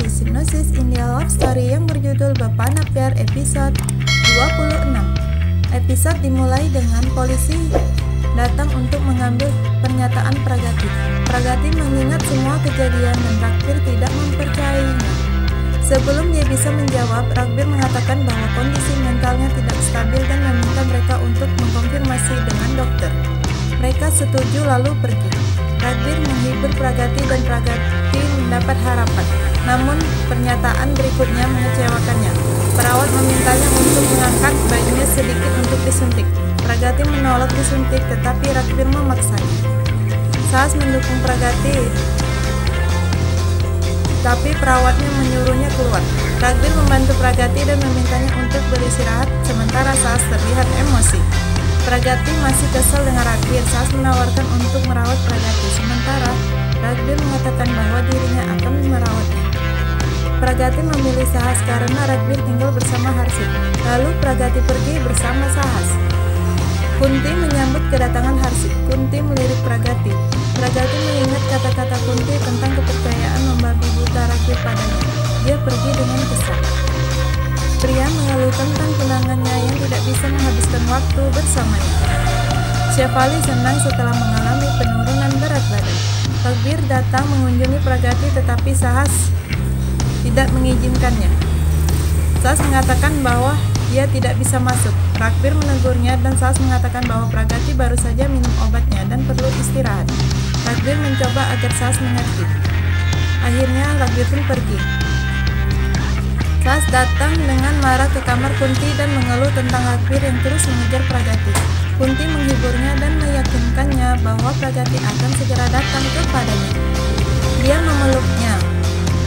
mengikuti sinopsis India Love Story yang berjudul Bapak Napier episode 26. Episode dimulai dengan polisi datang untuk mengambil pernyataan Pragati. Pragati mengingat semua kejadian dan Raghbir tidak mempercayainya. Sebelum dia bisa menjawab, Raghbir mengatakan bahwa kondisi mentalnya tidak stabil dan meminta mereka untuk mengkonfirmasi dengan dokter. Mereka setuju lalu pergi. Raghbir menghibur Pragati dan Pragati mendapat harapan. Namun pernyataan berikutnya mengecewakannya. Perawat memintanya untuk mengangkat bayinya sedikit untuk disuntik. Pragati menolak disuntik tetapi Raghbir memaksanya. Sahas mendukung Pragati, tapi perawatnya menyuruhnya keluar. Raghbir membantu Pragati dan memintanya untuk beristirahat sementara Sahas terlihat emosi. Pragati masih kesal dengan Raghbir. Sahas menawarkan untuk merawat Pragati, sementara Raghbir mengatakan bahwa dirinya akan merawatnya. Pragati memilih Sahas karena Raghbir tinggal bersama Harshit. Lalu Pragati pergi bersama Sahas. Kunti menyambut kedatangan Harshit. Kunti melirik Pragati. Pragati mengingat kata-kata Kunti tentang kepercayaan membabi buta Raghbir padanya. Dia pergi dengan kesal. Pria mengeluh tentang tunangannya yang tidak bisa menghabiskan waktu bersamanya. Syafali senang setelah mengalami penurunan berat badan. Raghbir datang mengunjungi Pragati tetapi Sahas tidak mengizinkannya. Sahas mengatakan bahwa dia tidak bisa masuk. Raghbir menegurnya dan Sahas mengatakan bahwa Pragati baru saja minum obatnya dan perlu istirahat. Raghbir mencoba agar Sahas mengerti. Akhirnya Raghbir pun pergi. Sahas datang dengan marah ke kamar Kunti dan mengeluh tentang Raghbir yang terus mengejar Pragati. Kunti menghiburnya dan meyakinkannya bahwa Pragati akan segera datang kepadanya. Dia memeluknya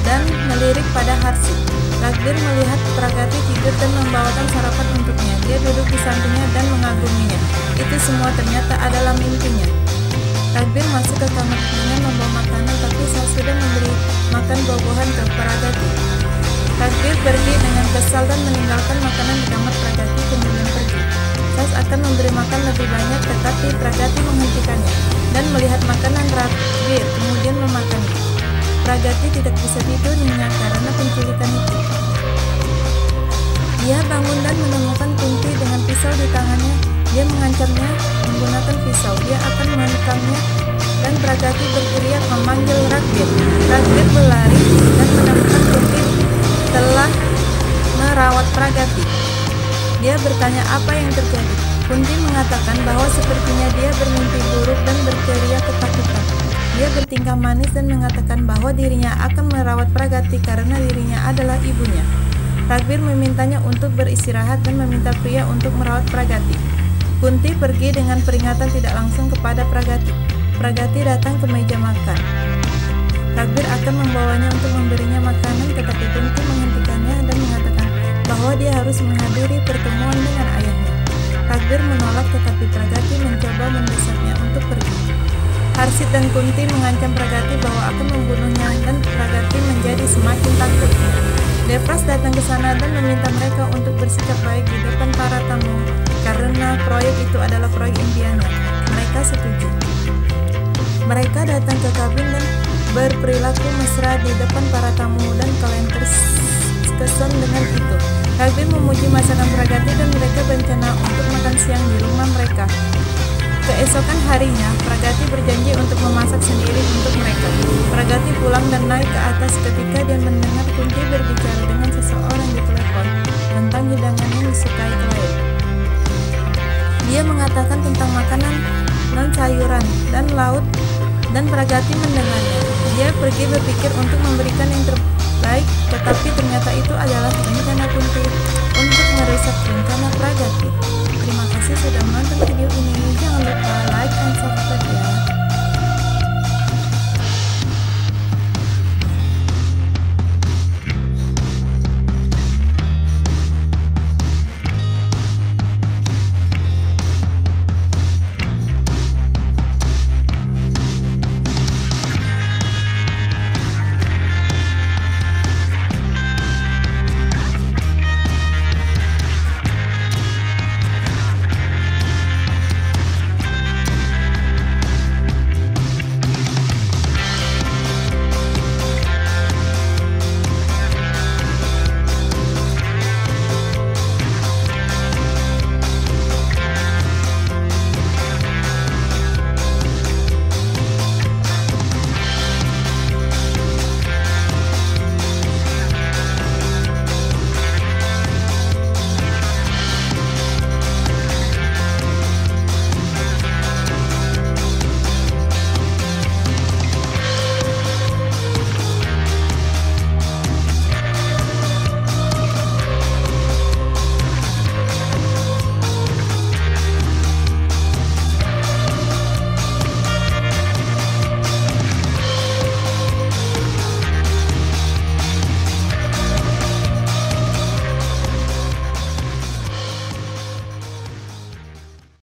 dan melirik pada Harshit. Raghbir melihat Pragati tidur dan membawakan sarapan untuknya. Dia duduk di sampingnya dan mengaguminya. Itu semua ternyata adalah mimpinya. Raghbir masuk ke kamar dengan membawa makanan, tapi Sahas sudah memberi makan buah-buahan ke Pragati. Raghbir pergi dengan kesal dan meninggalkan makanan di kamar Pragati kemudian pergi. Sahas akan memberi makan lebih banyak tetapi Pragati menghentikannya dan melihat makanan Raghbir kemudian memakannya. Pragati tidak bisa tidur nyenyak karena penculikan itu. Dia bangun dan menemukan Kunti dengan pisau di tangannya. Dia mengancamnya menggunakan pisau. Dia akan menikamnya dan Pragati berteriak memanggil Raghbir. Raghbir berlari dan menemukan Kunti telah merawat Pragati. Dia bertanya apa yang terjadi. Kunti mengatakan bahwa sepertinya dia bermimpi buruk dan berteriak ketakutan. Dia bertingkah manis dan mengatakan bahwa dirinya akan merawat Pragati karena dirinya adalah ibunya. Raghbir memintanya untuk beristirahat dan meminta pria untuk merawat Pragati. Kunti pergi dengan peringatan tidak langsung kepada Pragati. Pragati datang ke meja makan. Raghbir akan membawanya untuk memberinya makanan tetapi Kunti menghentikannya dan mengatakan bahwa dia harus menghadiri pertemuan dengan ayahnya. Raghbir menolak tetapi Pragati mencoba mendesaknya untuk pergi. Harshit dan Kunti mengancam Pragati bahwa akan membunuhnya dan Pragati menjadi semakin takut. Devras datang ke sana dan meminta mereka untuk bersikap baik di depan para tamu karena proyek itu adalah proyek impiannya. Mereka setuju. Mereka datang ke kabin dan berperilaku mesra di depan para tamu dan kalian terkesan dengan itu. Raghbir memuji masakan Pragati dan mereka berencana untuk makan siang di rumah mereka. Keesokan harinya, Pragati berjanji untuk memasak sendiri untuk mereka. Pragati pulang dan naik ke atas ketika dia mendengar Kunti berbicara dengan seseorang di telepon tentang hidangan yang disukai klien. Dia mengatakan tentang makanan non-sayuran dan laut dan Pragati mendengarnya. Dia pergi berpikir untuk memberikan yang terbaik, tetapi ternyata itu adalah rencana Kunti untuk merusak rencana Pragati. Terima kasih sudah menonton video ini. Jangan lupa like and subscribe.